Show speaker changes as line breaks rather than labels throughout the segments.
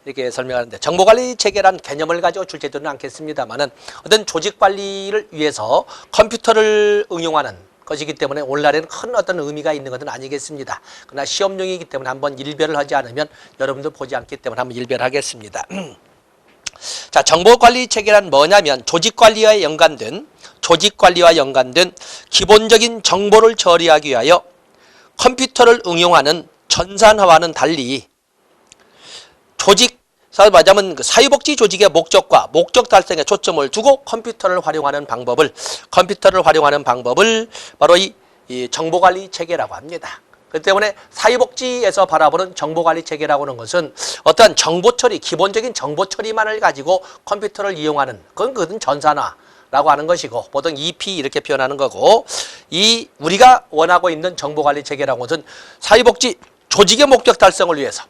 이렇게 설명하는데, 정보관리 체계란 개념을 가지고 출제되지는 않겠습니다만은 어떤 조직 관리를 위해서 컴퓨터를 응용하는 것이기 때문에 오늘날에는 큰 어떤 의미가 있는 것은 아니겠습니다. 그러나 시험용이기 때문에 한번 일별을 하지 않으면 여러분들 보지 않기 때문에 한번 일별하겠습니다. 자, 정보관리 체계란 뭐냐면 조직관리와 연관된 기본적인 정보를 처리하기 위하여 컴퓨터를 응용하는 전산화와는 달리 말하자면 사회복지 조직의 목적과 목적 달성에 초점을 두고 컴퓨터를 활용하는 방법을 바로 이 정보관리 체계라고 합니다. 그렇기 때문에 사회복지에서 바라보는 정보관리 체계라고 하는 것은 어떠한 정보 처리, 기본적인 정보 처리만을 가지고 컴퓨터를 이용하는 그건 전산화라고 하는 것이고, 보통 EP 이렇게 표현하는 거고, 이 우리가 원하고 있는 정보관리 체계라고 하는 것은 사회복지 조직의 목적 달성을 위해서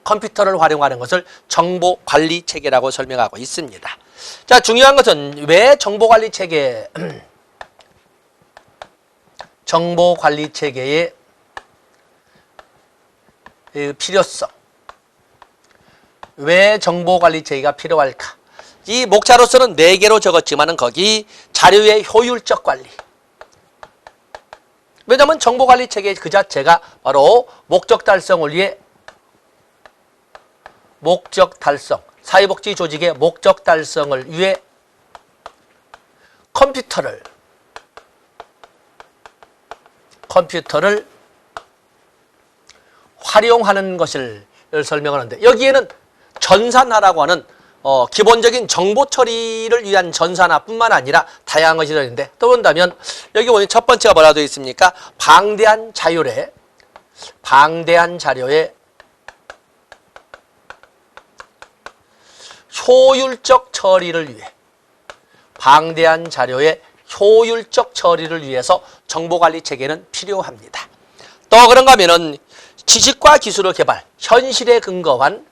컴퓨터를 활용하는 것을 정보관리 체계라고 설명하고 있습니다. 자, 중요한 것은 왜 정보관리 체계의 필요성, 왜 정보관리 체계가 필요할까? 이 목차로서는 4개로 적었지만은 거기 자료의 효율적 관리. 왜냐하면 정보관리 체계 그 자체가 바로 목적 달성을 위해 사회복지 조직의 목적 달성을 위해 컴퓨터를 활용하는 것을 설명하는데, 여기에는 전산화라고 하는 기본적인 정보 처리를 위한 전산화뿐만 아니라 다양한 것이 들어있는데, 또 본다면 여기 보니 첫 번째가 뭐라고 되어 있습니까? 방대한 자료의 효율적 처리를 위해서 정보관리 체계는 필요합니다. 또 그런가 하면은 지식과 기술의 개발, 현실에 근거한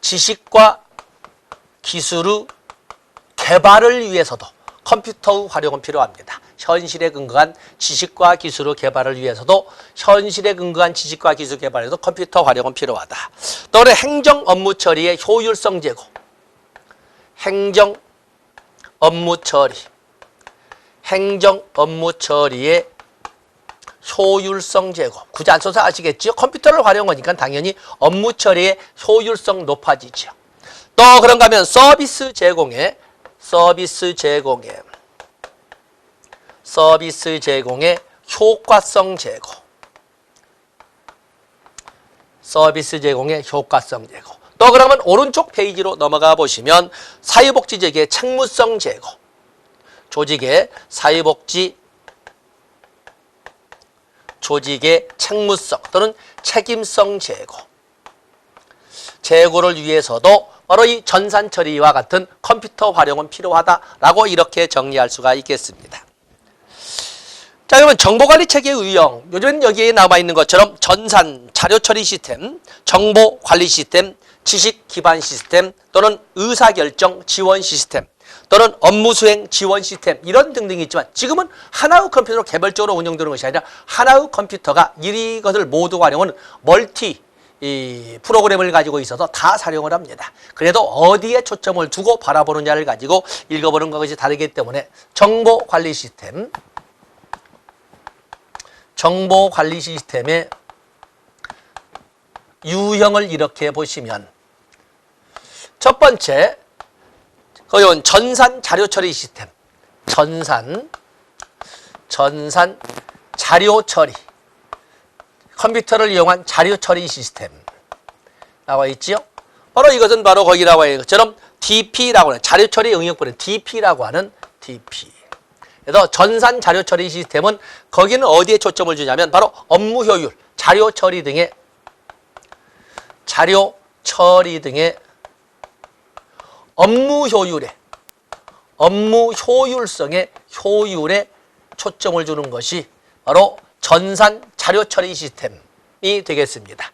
지식과 기술의 개발을 위해서도 컴퓨터 활용은 필요합니다. 현실에 근거한 지식과 기술의 개발을 위해서도 컴퓨터 활용은 필요하다. 또 행정 업무 처리의 효율성 제고, 행정 업무 처리의 효율성 제고. 굳이 안 써서 아시겠죠? 컴퓨터를 활용하니까 당연히 업무 처리의 효율성 높아지죠. 또 그런가 하면 서비스 제공의 효과성 제고. 또 그러면 오른쪽 페이지로 넘어가 보시면 사회복지적의 책무성 제고. 조직의 책무성 또는 책임성 제고를 위해서도 바로 이 전산 처리와 같은 컴퓨터 활용은 필요하다라고 이렇게 정리할 수가 있겠습니다. 자, 그러면 정보관리 체계의 유형, 요즘엔 여기에 남아 있는 것처럼 전산 자료 처리 시스템, 정보관리 시스템, 지식 기반 시스템 또는 의사결정 지원 시스템 또는 업무 수행 지원 시스템, 이런 등등이 있지만 지금은 하나의 컴퓨터로 개별적으로 운영되는 것이 아니라 하나의 컴퓨터가 이것을 모두 활용은 멀티 프로그램을 가지고 있어서 다 사용을 합니다. 그래도 어디에 초점을 두고 바라보느냐를 가지고 읽어보는 것이 다르기 때문에 정보관리 시스템의 유형을 이렇게 보시면, 첫 번째 그건 전산 자료 처리 시스템, 전산 자료 처리, 컴퓨터를 이용한 자료 처리 시스템 나와 있지요. 바로 이것은 바로 거기 나와 있는 것처럼 DP라고 하는 자료 처리 응용법은 DP라고 하는 DP. 그래서 전산 자료 처리 시스템은 거기는 어디에 초점을 주냐면 바로 업무 효율, 자료 처리 등의 업무 효율성의 효율에 초점을 주는 것이 바로 전산 자료 처리 시스템이 되겠습니다.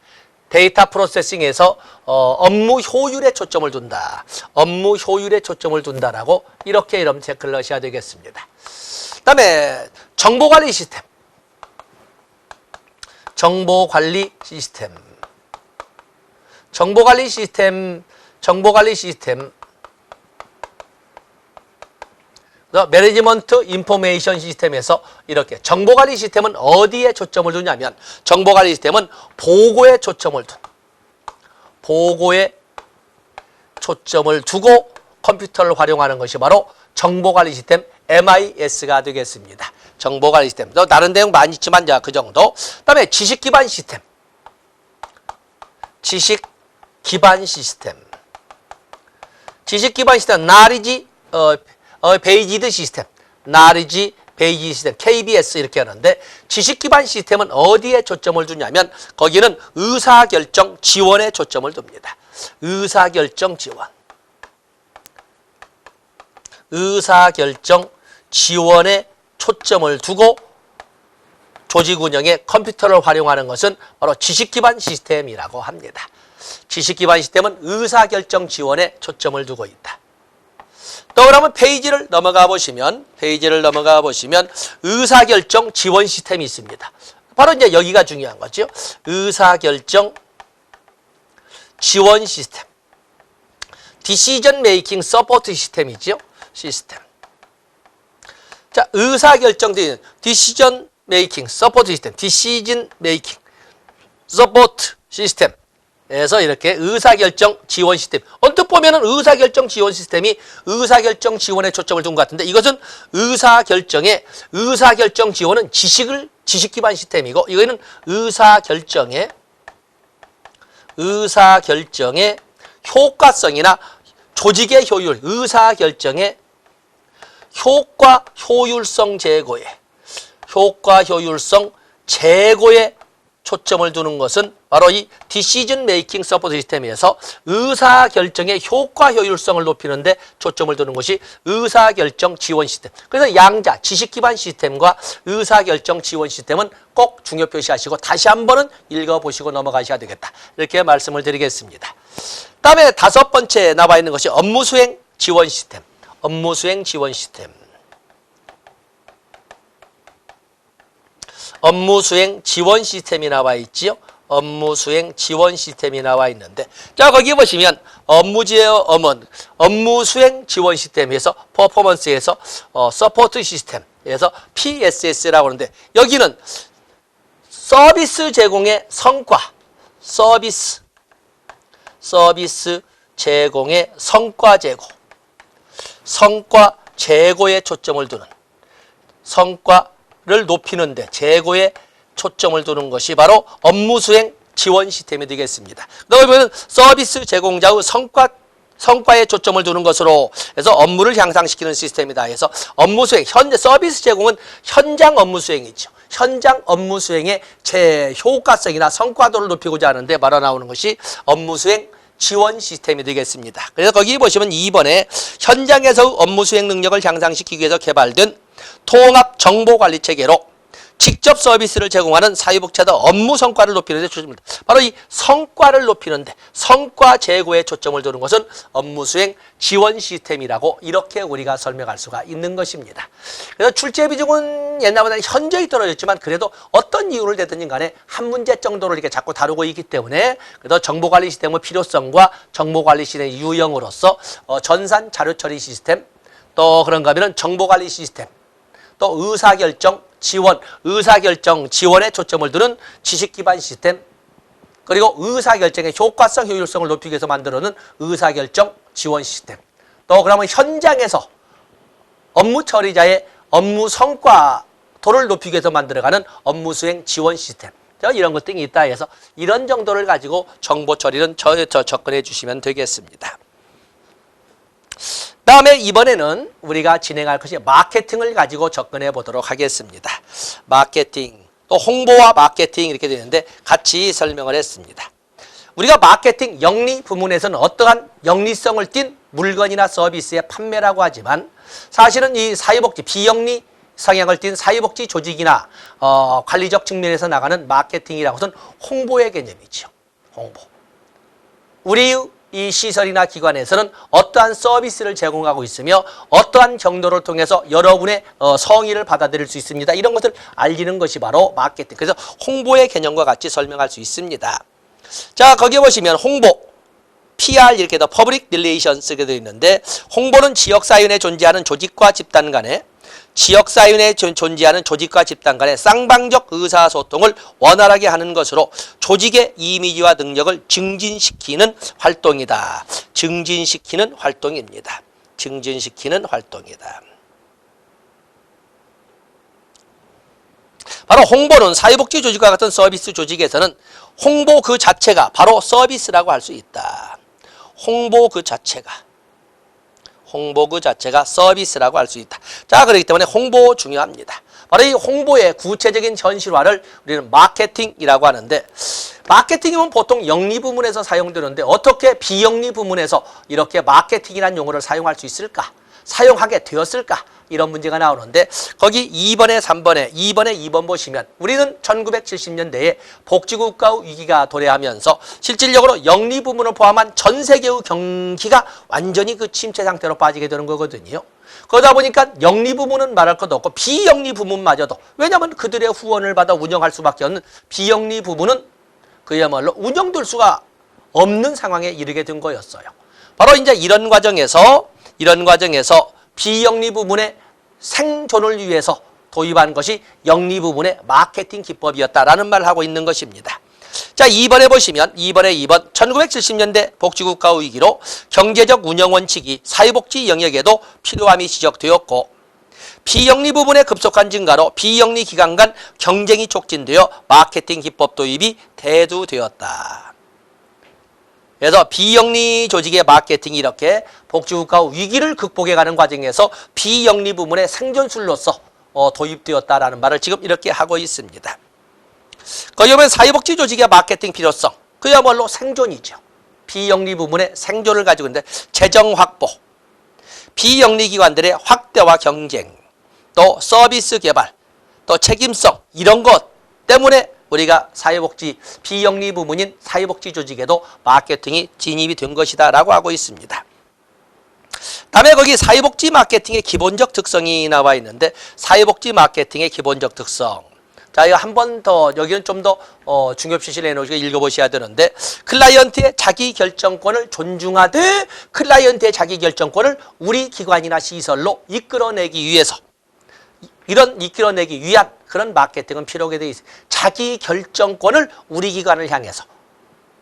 데이터 프로세싱에서 업무 효율에 초점을 둔다라고 이렇게 이름 체크를 하셔야 되겠습니다. 그다음에 정보관리 시스템. 정보관리 시스템. 정보관리 시스템. 매니지먼트 인포메이션 시스템에서 이렇게 정보관리 시스템은 어디에 초점을 두냐면 정보관리 시스템은 보고에 초점을 두고 컴퓨터를 활용하는 것이 바로 정보관리 시스템 MIS가 되겠습니다. 정보관리 시스템. 다른 내용 많이 있지만 그 정도. 그다음에 지식기반 시스템. 지식기반 시스템, knowledge based 시스템, knowledge based 시스템, KBS 이렇게 하는데 지식기반 시스템은 어디에 초점을 두냐면 거기는 의사결정 지원에 초점을 둡니다. 의사결정 지원에 초점을 두고 조직 운영에 컴퓨터를 활용하는 것은 바로 지식기반 시스템이라고 합니다. 지식기반 시스템은 의사결정 지원에 초점을 두고 있다. 또 그러면 페이지를 넘어가 보시면 의사결정 지원 시스템이 있습니다. 바로 이제 여기가 중요한 거죠. 의사결정 지원 시스템. Decision Making Support 시스템이죠. 자, 의사결정 Decision Making Support 시스템, Decision Making Support 시스템에서 이렇게 의사결정 지원 시스템. 언뜻 보면은 의사결정 지원 시스템이 의사결정 지원에 초점을 둔 것 같은데 이것은 의사결정 지원은 지식 기반 시스템이고 이거는 의사결정의 효과성이나 조직의 효율, 의사결정의 효과 효율성 제고에 초점을 두는 것은 바로 이 Decision Making Support 시스템에서 의사결정의 효과 효율성을 높이는 데 초점을 두는 것이 의사결정 지원 시스템. 그래서 양자, 지식기반 시스템과 의사결정 지원 시스템은 꼭 중요 표시하시고 다시 한번은 읽어보시고 넘어가셔야 되겠다. 이렇게 말씀을 드리겠습니다. 다음에 5번째 나와 있는 것이 업무수행 지원 시스템. 업무수행 지원 지원 시스템이 나와 있지요. 업무수행 지원 시스템이 나와 있는데 자 거기 보시면 업무수행 지원 시스템에서 퍼포먼스에서 서포트 시스템에서 PSS라고 하는데 여기는 서비스 제공의 성과 제공의 성과 제고에 초점을 두는 성과를 높이는데 제고에 초점을 두는 것이 바로 업무수행 지원 시스템이 되겠습니다. 그러면 서비스 제공자의 성과에 초점을 두는 것으로 해서 업무를 향상시키는 시스템이다 해서 업무수행, 현재 서비스 제공은 현장 업무수행이죠. 현장 업무수행의 효과성이나 성과도를 높이고자 하는데 말아 나오는 것이 업무수행 지원 시스템이 되겠습니다. 그래서 거기 보시면 2번에 현장에서 업무수행 능력을 향상시키기 위해서 개발된 통합 정보관리 체계로 직접 서비스를 제공하는 사회복지사 업무 성과를 높이는 데 초점을 둡니다. 바로 이 성과를 높이는 데 성과 제고에 초점을 두는 것은 업무수행 지원 시스템이라고 이렇게 우리가 설명할 수가 있는 것입니다. 그래서 출제 비중은 옛날보다는 현저히 떨어졌지만 그래도 어떤 이유를 대든지 간에 한 문제 정도를 이렇게 자꾸 다루고 있기 때문에 그래도 정보관리 시스템의 필요성과 정보관리 시스템의 유형으로서 전산 자료처리 시스템 또 그런가 하면 정보관리 시스템 또 의사결정 지원에 초점을 두는 지식기반 시스템 그리고 의사결정의 효과성, 효율성을 높이기 위해서 만들어놓은 의사결정 지원 시스템 또 그러면 현장에서 업무 처리자의 업무 성과도를 높이기 위해서 만들어가는 업무수행 지원 시스템 이런 것들이 있다 해서 이런 정도를 가지고 정보 처리는 접근해 주시면 되겠습니다. 다음에 이번에는 우리가 진행할 것이 마케팅을 가지고 접근해 보도록 하겠습니다. 마케팅, 또 홍보와 마케팅 이렇게 되는데 같이 설명을 했습니다. 우리가 마케팅 영리 부문에서는 어떠한 영리성을 띤 물건이나 서비스의 판매라고 하지만 사실은 이 사회복지 비영리 성향을 띤 사회복지 조직이나 관리적 측면에서 나가는 마케팅이라는 것은 홍보의 개념이죠. 홍보. 우리 이 시설이나 기관에서는 어떠한 서비스를 제공하고 있으며 어떠한 경로를 통해서 여러분의 성의를 받아들일 수 있습니다. 이런 것을 알리는 것이 바로 마케팅. 그래서 홍보의 개념과 같이 설명할 수 있습니다. 자, 거기에 보시면 홍보, PR 이렇게 더 Public Relations 이렇게 되어 있는데, 홍보는 지역사회에 존재하는 조직과 집단 간의 쌍방적 의사소통을 원활하게 하는 것으로 조직의 이미지와 능력을 증진시키는 활동이다. 증진시키는 활동입니다. 증진시키는 활동이다. 바로 홍보는 사회복지 조직과 같은 서비스 조직에서는 홍보 그 자체가 바로 서비스라고 할 수 있다. 홍보 그 자체가 서비스라고 할 수 있다. 자, 그렇기 때문에 홍보 중요합니다. 바로 이 홍보의 구체적인 현실화를 우리는 마케팅이라고 하는데, 마케팅이면 보통 영리 부문에서 사용되는데 어떻게 비영리 부문에서 이렇게 마케팅이라는 용어를 사용할 수 있을까? 사용하게 되었을까? 이런 문제가 나오는데, 거기 2번에 3번에 2번에 2번 보시면 우리는 1970년대에 복지국가 위기가 도래하면서 실질적으로 영리 부문을 포함한 전 세계의 경기가 완전히 그 침체 상태로 빠지게 되는 거거든요. 그러다 보니까 영리 부문은 말할 것도 없고 비영리 부문마저도, 왜냐하면 그들의 후원을 받아 운영할 수밖에 없는 비영리 부문은 그야말로 운영될 수가 없는 상황에 이르게 된 거였어요. 바로 이제 이런 과정에서 비영리 부문의 생존을 위해서 도입한 것이 영리 부문의 마케팅 기법이었다라는 말을 하고 있는 것입니다. 자, 2번에 보시면 2번 1970년대 복지국가 위기로 경제적 운영 원칙이 사회복지 영역에도 필요함이 지적되었고, 비영리 부문의 급속한 증가로 비영리 기관 간 경쟁이 촉진되어 마케팅 기법 도입이 대두되었다. 그래서 비영리 조직의 마케팅이 이렇게 복지국가 위기를 극복해가는 과정에서 비영리 부문의 생존술로서 도입되었다라는 말을 지금 이렇게 하고 있습니다. 거기 보면 사회복지 조직의 마케팅 필요성, 그야말로 생존이죠. 비영리 부문의 생존을 가지고 있는데, 재정 확보, 비영리 기관들의 확대와 경쟁, 또 서비스 개발, 또 책임성, 이런 것 때문에 우리가 사회복지 비영리 부문인 사회복지 조직에도 마케팅이 진입이 된 것이다 라고 하고 있습니다. 다음에 거기 사회복지 마케팅의 기본적 특성이 나와 있는데, 사회복지 마케팅의 기본적 특성. 자, 이거 한 번 더, 여기는 좀 더 중요시시를 해놓으시고 읽어보셔야 되는데, 클라이언트의 자기결정권을 존중하되 클라이언트의 자기결정권을 우리 기관이나 시설로 이끌어내기 위한 그런 마케팅은 필요하게 되어 있어요. 자기 결정권을 우리 기관을 향해서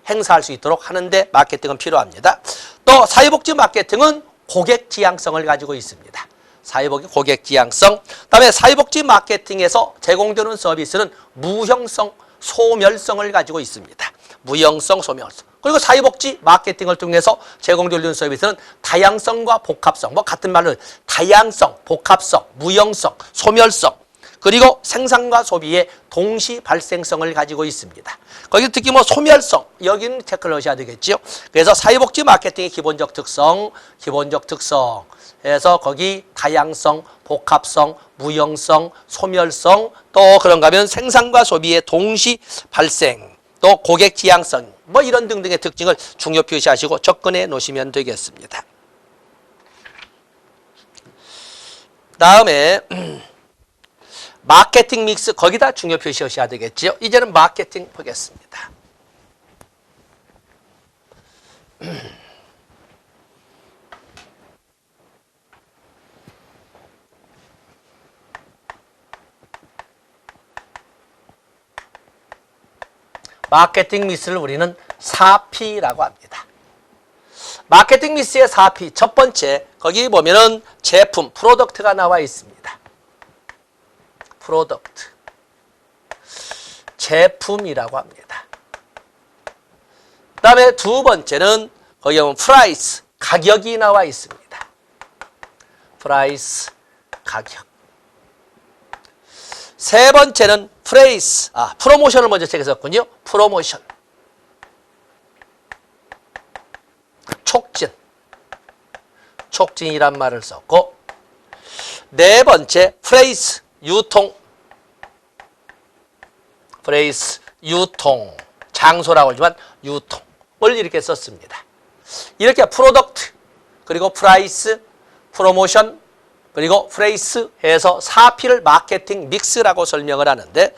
행사할 수 있도록 하는데 마케팅은 필요합니다. 또 사회복지 마케팅은 고객 지향성을 가지고 있습니다. 사회복지 고객 지향성. 그다음에 사회복지 마케팅에서 제공되는 서비스는 무형성, 소멸성을 가지고 있습니다. 무형성, 소멸성. 그리고 사회복지 마케팅을 통해서 제공되는 서비스는 다양성과 복합성, 뭐 같은 말로 다양성, 복합성, 무형성, 소멸성, 그리고 생산과 소비의 동시 발생성을 가지고 있습니다. 거기 특히 뭐 소멸성, 여기는 체크를 하셔야 되겠죠. 그래서 사회복지 마케팅의 기본적 특성. 그래서 거기 다양성, 복합성, 무형성, 소멸성, 또 그런가 하면 생산과 소비의 동시 발생, 또 고객 지향성, 뭐 이런 등등의 특징을 중요 표시하시고 접근해 놓으시면 되겠습니다. 다음에 마케팅 믹스, 거기다 중요 표시하셔야 되겠죠. 이제는 마케팅 보겠습니다. 마케팅 믹스를 우리는 4P라고 합니다. 마케팅 믹스의 4P, 첫 번째, 거기 보면은 제품, 프로덕트가 나와 있습니다. 프로덕트, 제품이라고 합니다. 그 다음에 두 번째는 거기 보면 프라이스, 가격이 나와 있습니다. 프라이스, 가격. 세 번째는 프레이스, 프로모션을 먼저 제기했군요. 프로모션, 촉진이란 말을 썼고, 네 번째 프레이스, 유통, 장소라고 하지만 유통을 이렇게 썼습니다. 이렇게 프로덕트, 그리고 프라이스, 프로모션, 그리고 프레이스 해서 4P를 마케팅 믹스라고 설명을 하는데,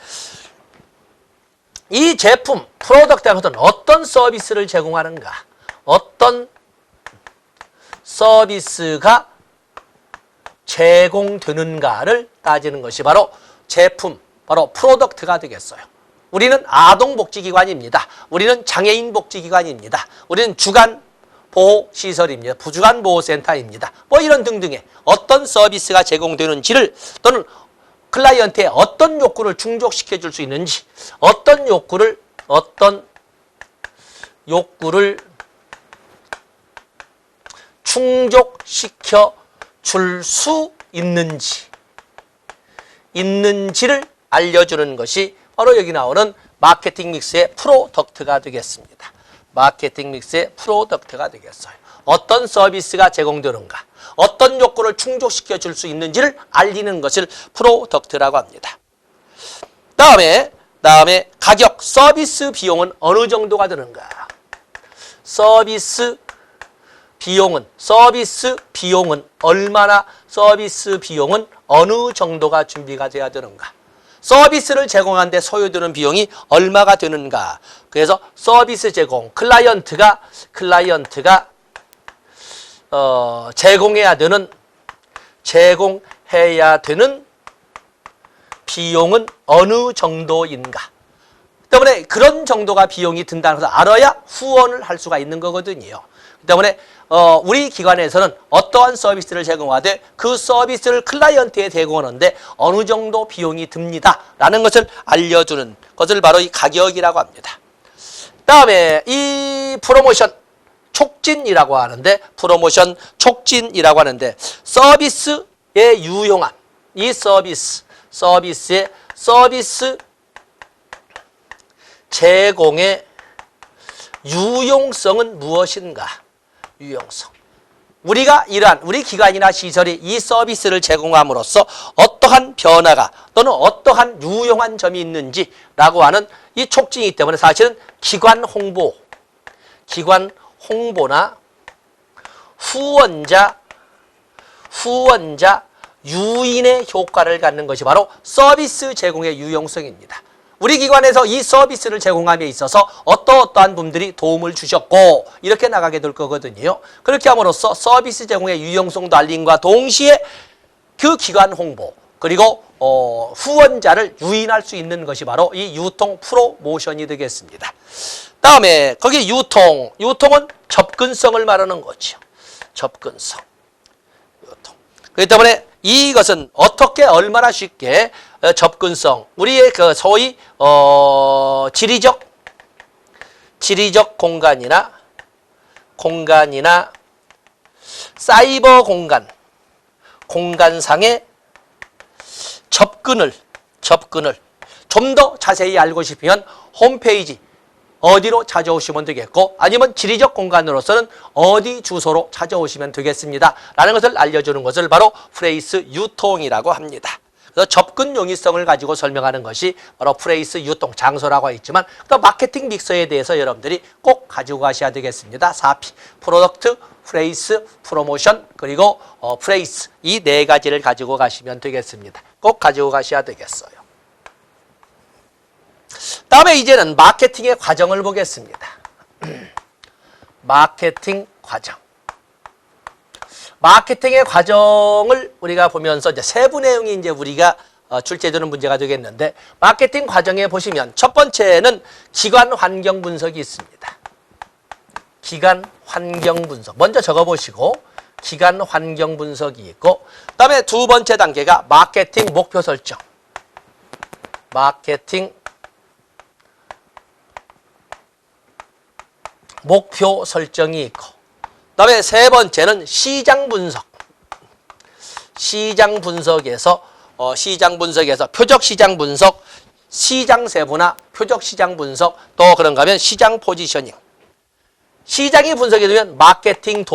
이 제품, 프로덕트가 어떤 서비스를 제공하는가, 어떤 서비스가 제공되는가를 따지는 것이 바로 제품, 바로 프로덕트가 되겠어요. 우리는 아동복지기관입니다. 우리는 장애인복지기관입니다. 우리는 주간보호시설입니다. 주간보호센터입니다. 뭐 이런 등등의 어떤 서비스가 제공되는지를, 또는 클라이언트의 어떤 욕구를 충족시켜 줄 수 있는지, 어떤 욕구를 충족시켜 줄 수 있는지를 알려주는 것이 바로 여기 나오는 마케팅 믹스의 프로덕트가 되겠습니다. 마케팅 믹스의 프로덕트가 되겠어요. 어떤 서비스가 제공되는가, 어떤 욕구를 충족시켜 줄 수 있는지를 알리는 것을 프로덕트라고 합니다. 다음에 가격, 서비스 비용은 어느 정도가 드는가? 서비스 비용은 얼마나, 서비스 비용은 어느 정도가 준비가 돼야 되는가? 서비스를 제공하는 데 소요되는 비용이 얼마가 되는가? 그래서 서비스 제공, 클라이언트가 제공해야 되는 비용은 어느 정도인가? 때문에 그런 정도가 비용이 든다는 것을 알아야 후원을 할 수가 있는 거거든요. 때문에 우리 기관에서는 어떠한 서비스를 제공하되 그 서비스를 클라이언트에 제공하는데 어느 정도 비용이 듭니다라는 것을 알려주는 것을 바로 이 가격이라고 합니다. 다음에 이 프로모션 촉진이라고 하는데, 서비스의 유용함, 이 서비스의 제공의 유용성은 무엇인가? 유용성. 우리가 우리 기관이나 시설이 이 서비스를 제공함으로써 어떠한 변화가 또는 어떠한 유용한 점이 있는지라고 하는 이 촉진이기 때문에 사실은 기관 홍보나 후원자 유인의 효과를 갖는 것이 바로 서비스 제공의 유용성입니다. 우리 기관에서 이 서비스를 제공함에 있어서 어떠한 분들이 도움을 주셨고 이렇게 나가게 될 거거든요. 그렇게 함으로써 서비스 제공의 유용성도 알림과 동시에 그 기관 홍보, 그리고 후원자를 유인할 수 있는 것이 바로 이 유통 프로모션이 되겠습니다. 다음에 거기 유통은 접근성을 말하는 거죠. 접근성. 유통. 그렇기 때문에 이것은 어떻게 얼마나 쉽게 접근성, 우리의 그 소위 지리적 공간이나 사이버 공간상의 접근을 좀 더 자세히 알고 싶으면 홈페이지 어디로 찾아오시면 되겠고, 아니면 지리적 공간으로서는 어디 주소로 찾아오시면 되겠습니다 라는 것을 알려주는 것을 바로 프레이스 유통이라고 합니다. 그래서 접근 용이성을 가지고 설명하는 것이 바로 프레이스 유통, 장소라고 했지만 또 마케팅 믹서에 대해서 여러분들이 꼭 가지고 가셔야 되겠습니다. 4P, 프로덕트, 프레이스, 프로모션, 그리고 프레이스, 이 네 가지를 가지고 가시면 되겠습니다. 꼭 가지고 가셔야 되겠어요. 다음에 이제는 마케팅의 과정을 보겠습니다. 마케팅 과정. 마케팅의 과정을 우리가 보면서 이제 세부 내용이 이제 우리가 출제되는 문제가 되겠는데, 마케팅 과정에 보시면 첫 번째는 기관 환경 분석이 있습니다. 기관 환경 분석. 먼저 적어보시고, 기관 환경 분석이 있고, 그 다음에 두 번째 단계가 마케팅 목표 설정. 마케팅 목표 설정이 있고, 그 다음에 세 번째는 시장 분석. 시장 분석에서 표적 시장 분석, 시장 세분화, 표적 시장 분석, 또 그런가 하면 시장 포지셔닝. 시장이 분석이 되면 마케팅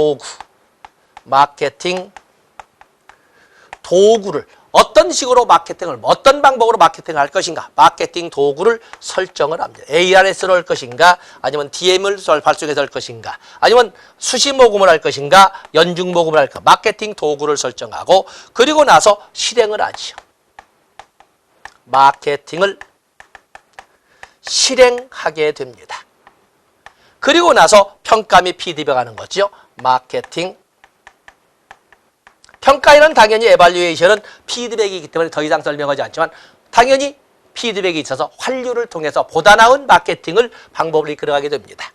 도구를 어떤 식으로 마케팅을, 어떤 방법으로 마케팅을 할 것인가, 마케팅 도구를 설정을 합니다. ARS로 할 것인가, 아니면 DM을 발송해서 할 것인가, 아니면 수시 모금을 할 것인가, 연중 모금을 할 것인가, 마케팅 도구를 설정하고, 그리고 나서 실행을 하죠. 마케팅을 실행하게 됩니다. 그리고 나서 평가 및 피드백 하는 거죠. 마케팅. 평가에는 당연히 에발루에이션은 피드백이기 때문에 더 이상 설명하지 않지만 당연히 피드백이 있어서 환류를 통해서 보다 나은 마케팅을 방법을 이끌어가게 됩니다.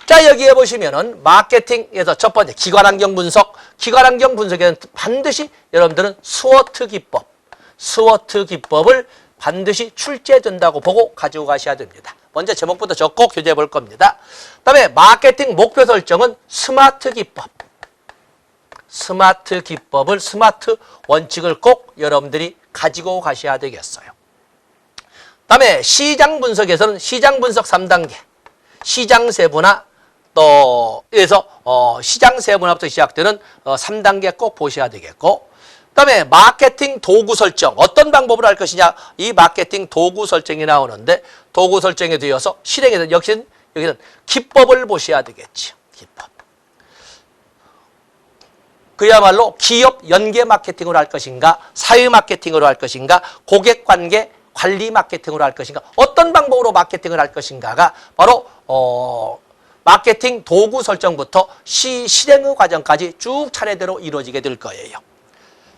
자, 여기에 보시면은 마케팅에서 첫 번째 기관환경 분석. 기관환경 분석에는 반드시 여러분들은 스워트 기법을 반드시 출제된다고 보고 가지고 가셔야 됩니다. 먼저 제목부터 적고 교재해 볼 겁니다. 그다음에 마케팅 목표 설정은 스마트 기법. 스마트 기법을, 스마트 원칙을 꼭 여러분들이 가지고 가셔야 되겠어요. 그다음에 시장 분석에서는 시장 분석 3단계. 시장 세분화 또에서 시장 세분화부터 시작되는 3단계 꼭 보셔야 되겠고, 그다음에 마케팅 도구 설정, 어떤 방법으로 할 것이냐, 이 마케팅 도구 설정이 나오는데 도구 설정에 되어서 실행에서 여기는 기법을 보셔야 되겠죠. 기법. 그야말로 기업 연계 마케팅으로 할 것인가, 사회 마케팅으로 할 것인가, 고객 관계 관리 마케팅으로 할 것인가, 어떤 방법으로 마케팅을 할 것인가가 바로 마케팅 도구 설정부터 실행의 과정까지 쭉 차례대로 이루어지게 될 거예요.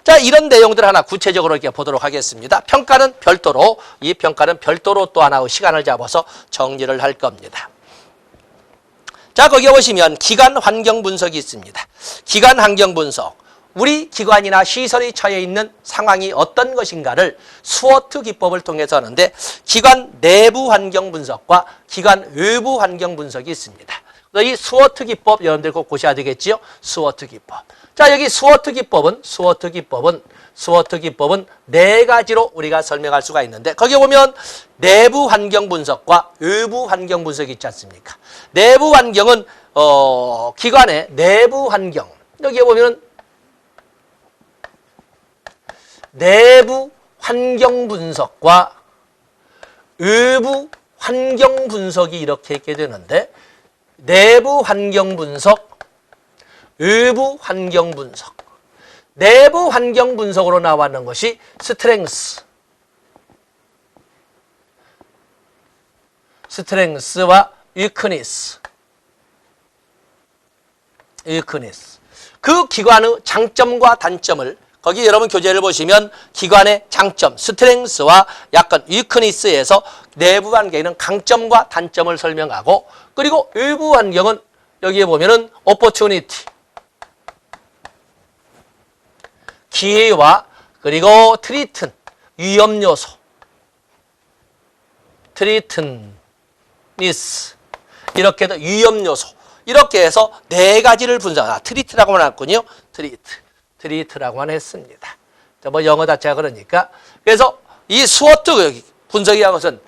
자, 이런 내용들 하나 구체적으로 이렇게 보도록 하겠습니다. 평가는 별도로, 이 평가는 별도로 또 하나의 시간을 잡아서 정리를 할 겁니다. 자, 거기에 보시면 기관 환경 분석이 있습니다. 기관 환경 분석. 우리 기관이나 시설이 처해 있는 상황이 어떤 것인가를 스워트 기법을 통해서 하는데, 기관 내부 환경 분석과 기관 외부 환경 분석이 있습니다. 이 스워트 기법 여러분들 꼭 보셔야 되겠지요. 스워트 기법. 자, 여기 스워트 기법은 네 가지로 우리가 설명할 수가 있는데, 거기 보면 내부 환경 분석과 외부 환경 분석이 있지 않습니까? 내부 환경은 기관의 내부 환경. 여기에 보면 내부 환경 분석과 외부 환경 분석이 이렇게 있게 되는데, 내부 환경 분석, 외부 환경 분석. 내부 환경 분석으로 나왔는 것이 스트렝스와 위크니스. 그 기관의 장점과 단점을, 거기 여러분 교재를 보시면 기관의 장점, 스트렝스와 약간 위크니스에서 내부 환경에는 강점과 단점을 설명하고, 그리고 외부 환경은 여기에 보면은 opportunity, 기회와 그리고 트리튼, 위험 요소, 트리튼니스, 이렇게 해서 위험 요소, 이렇게 해서 네 가지를 분석. 트리트라고만 했군요. 트리트라고만 했습니다. 뭐 영어 자체가 그러니까. 그래서 이 스워트 분석이라는 것은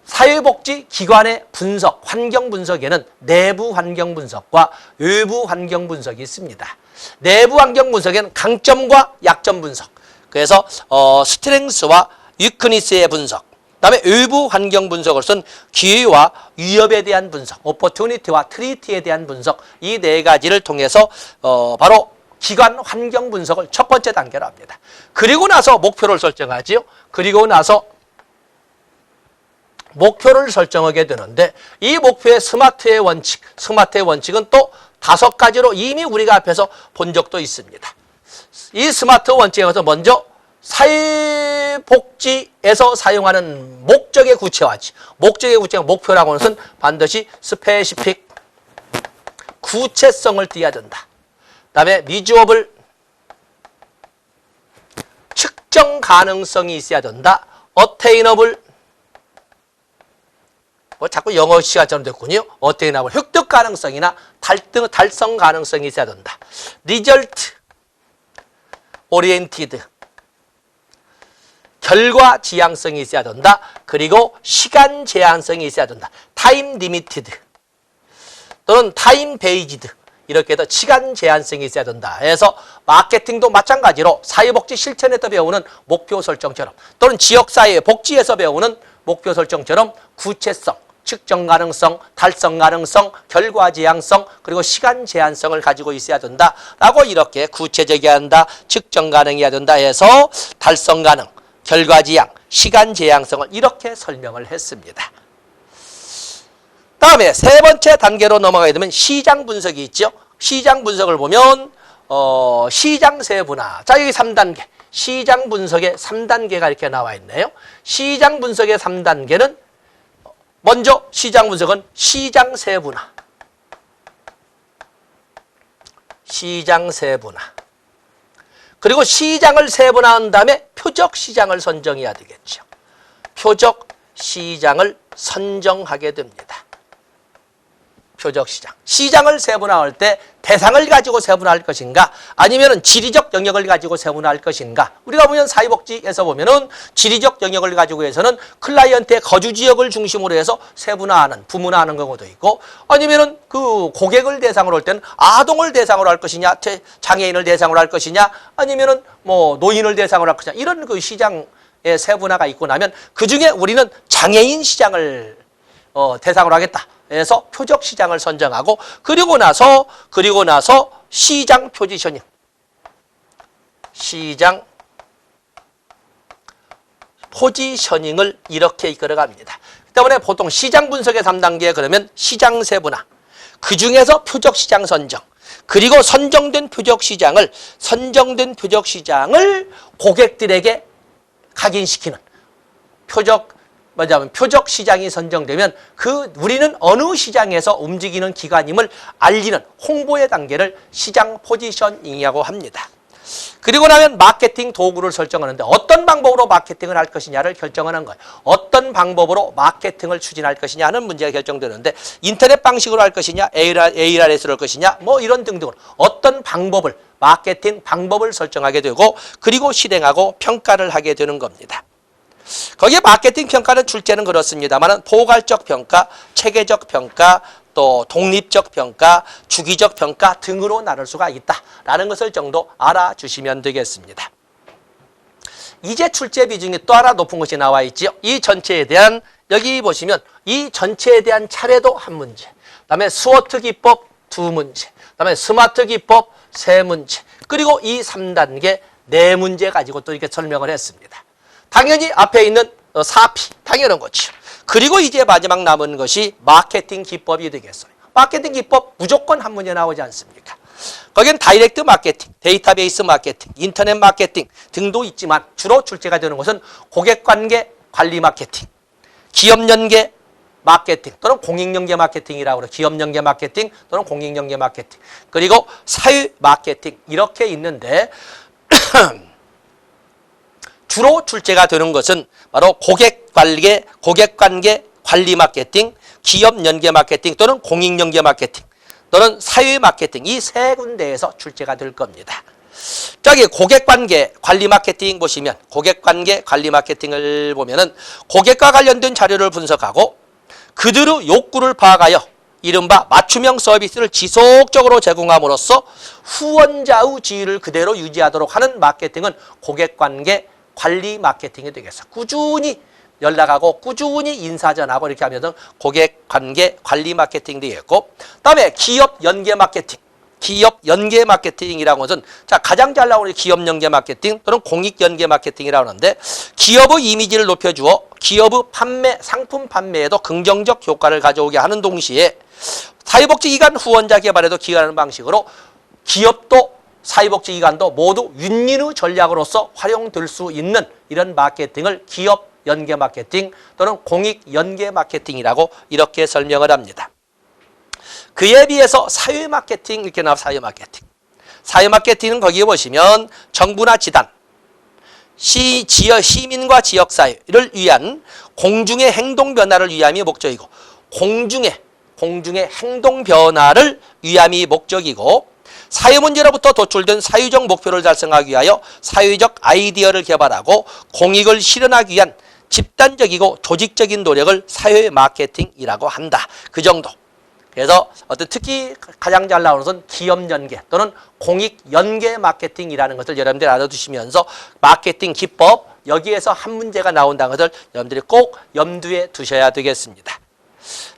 사회복지 기관의 분석, 환경 분석에는 내부 환경 분석과 외부 환경 분석이 있습니다. 내부 환경 분석에는 강점과 약점 분석, 그래서 스트렝스와 위크니스의 분석, 그다음에 외부 환경 분석으로서는 기회와 위협에 대한 분석, 오퍼튜니티와 트리트에 대한 분석, 이 네 가지를 통해서 바로 기관 환경 분석을 첫 번째 단계로 합니다. 그리고 나서 목표를 설정하지요. 그리고 나서 목표를 설정하게 되는데, 이 목표의 스마트의 원칙은 또 5가지로 이미 우리가 앞에서 본 적도 있습니다. 이 스마트 원칙에서 먼저 사회복지에서 사용하는 목적의 구체화지. 목적의 구체화, 목표라고 하는 것은 반드시 스페시픽, 구체성을 띄어야 된다. 그 다음에 미주어블, 측정 가능성이 있어야 된다. 어테이너블, 자꾸 영어 시간처럼 됐군요. 어테이너블, 획득 가능성이나 달성 가능성이 있어야 된다. 리절트 오리엔티드, 결과 지향성이 있어야 된다. 그리고 시간 제한성이 있어야 된다. 타임 리미티드 또는 타임 베이지드, 이렇게 해서 시간 제한성이 있어야 된다. 해서 마케팅도 마찬가지로 사회복지 실천에서 배우는 목표 설정처럼 또는 지역사회 복지에서 배우는 목표 설정처럼 구체성, 측정 가능성, 달성 가능성, 결과 지향성, 그리고 시간 제한성을 가지고 있어야 된다라고 이렇게 구체적이어야 한다, 측정 가능해야 된다 해서 달성 가능, 결과 지향, 시간 제한성을 이렇게 설명을 했습니다. 다음에 세 번째 단계로 넘어가게 되면 시장 분석이 있죠. 시장 분석을 보면 시장 세분화. 자, 여기 3단계. 시장 분석의 3단계가 이렇게 나와 있네요. 시장 분석의 3단계는 먼저 시장 분석은 시장 세분화. 시장 세분화. 그리고 시장을 세분화한 다음에 표적 시장을 선정해야 되겠죠. 표적 시장을 선정하게 됩니다. 표적 시장. 시장을 세분화할 때 대상을 가지고 세분화할 것인가 아니면은 지리적 영역을 가지고 세분화할 것인가. 우리가 보면 사회복지에서 보면은 지리적 영역을 가지고 해서는 클라이언트의 거주 지역을 중심으로 해서 세분화하는, 부문화하는 경우도 있고 아니면은 그 고객을 대상으로 할 때는 아동을 대상으로 할 것이냐, 장애인을 대상으로 할 것이냐 아니면은 뭐 노인을 대상으로 할 것이냐 이런 그 시장의 세분화가 있고 나면 그 중에 우리는 장애인 시장을 대상으로 하겠다. 그래서 표적 시장을 선정하고 그리고 나서 시장 포지셔닝. 시장 포지셔닝을 이렇게 이끌어갑니다. 때문에 보통 시장 분석의 3단계 그러면 시장 세분화. 그 중에서 표적 시장 선정. 그리고 선정된 표적 시장을 고객들에게 각인시키는 표적 시장이 선정되면 우리는 어느 시장에서 움직이는 기관임을 알리는 홍보의 단계를 시장 포지셔닝이라고 합니다. 그리고 나면 마케팅 도구를 설정하는데 어떤 방법으로 마케팅을 할 것이냐를 결정하는 거예요. 어떤 방법으로 마케팅을 추진할 것이냐 하는 문제가 결정되는데 인터넷 방식으로 할 것이냐, ARS로 할 것이냐 뭐 이런 등등으로 어떤 마케팅 방법을 설정하게 되고 그리고 실행하고 평가를 하게 되는 겁니다. 거기에 마케팅 평가는 출제는 그렇습니다만 포괄적 평가, 체계적 평가, 또 독립적 평가, 주기적 평가 등으로 나눌 수가 있다라는 것을 정도 알아주시면 되겠습니다. 이제 출제 비중이 또 하나 높은 것이 나와 있죠. 이 전체에 대한 여기 보시면 이 전체에 대한 차례도 한 문제, 그다음에 스워트 기법 2문제, 그다음에 스마트 기법 3문제, 그리고 이 3단계 4문제 가지고 또 이렇게 설명을 했습니다. 당연히 앞에 있는 4P, 당연한 거죠. 그리고 이제 마지막 남은 것이 마케팅 기법이 되겠어요. 마케팅 기법 무조건 한 문제 나오지 않습니까? 거기엔 다이렉트 마케팅, 데이터베이스 마케팅, 인터넷 마케팅 등도 있지만 주로 출제가 되는 것은 고객관계 관리 마케팅, 기업연계 마케팅 또는 공익연계 마케팅이라고 그래요. 기업연계 마케팅 또는 공익연계 마케팅, 그리고 사회 마케팅 이렇게 있는데 주로 출제가 되는 것은 바로 고객관계 관리 마케팅, 기업 연계 마케팅 또는 공익 연계 마케팅 또는 사회 마케팅 이 세 군데에서 출제가 될 겁니다. 저기 고객관계 관리 마케팅 보시면 고객관계 관리 마케팅을 보면은 고객과 관련된 자료를 분석하고 그들의 욕구를 파악하여 이른바 맞춤형 서비스를 지속적으로 제공함으로써 후원자의 지위를 그대로 유지하도록 하는 마케팅은 고객관계 관리 마케팅이 되겠어. 꾸준히 연락하고 꾸준히 인사전하고 이렇게 하면 고객관계 관리 마케팅 되겠고, 그다음에 기업 연계 마케팅. 기업 연계 마케팅이라는 것은 가장 잘 나오는 기업 연계 마케팅 또는 공익 연계 마케팅이라고 하는데 기업의 이미지를 높여주어 기업의 상품 판매에도 긍정적 효과를 가져오게 하는 동시에 사회복지기관 후원자 개발에도 기여하는 방식으로 기업도 사회복지기관도 모두 윈윈의 전략으로서 활용될 수 있는 이런 마케팅을 기업 연계 마케팅 또는 공익 연계 마케팅이라고 이렇게 설명을 합니다. 그에 비해서 사회 마케팅 이렇게 나와 사회 마케팅. 사회 마케팅은 거기에 보시면 정부나 지단, 시민과 지역사회를 위한 공중의 행동 변화를 위함이 목적이고 공중의 행동 변화를 위함이 목적이고 사회 문제로부터 도출된 사회적 목표를 달성하기 위하여 사회적 아이디어를 개발하고 공익을 실현하기 위한 집단적이고 조직적인 노력을 사회 마케팅이라고 한다. 그 정도. 그래서 어떤 특히 가장 잘 나오는 것은 기업 연계 또는 공익 연계 마케팅이라는 것을 여러분들이 알아두시면서 마케팅 기법 여기에서 한 문제가 나온다는 것을 여러분들이 꼭 염두에 두셔야 되겠습니다.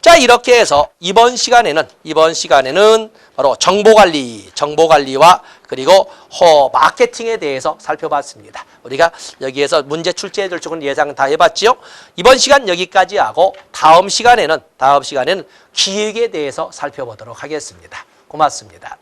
자, 이렇게 해서 이번 시간에는 바로 정보관리와 그리고 마케팅에 대해서 살펴봤습니다. 우리가 여기에서 문제 출제해줄 쪽은 예상 다 해봤지요. 이번 시간 여기까지 하고 다음 시간에는 기획에 대해서 살펴보도록 하겠습니다. 고맙습니다.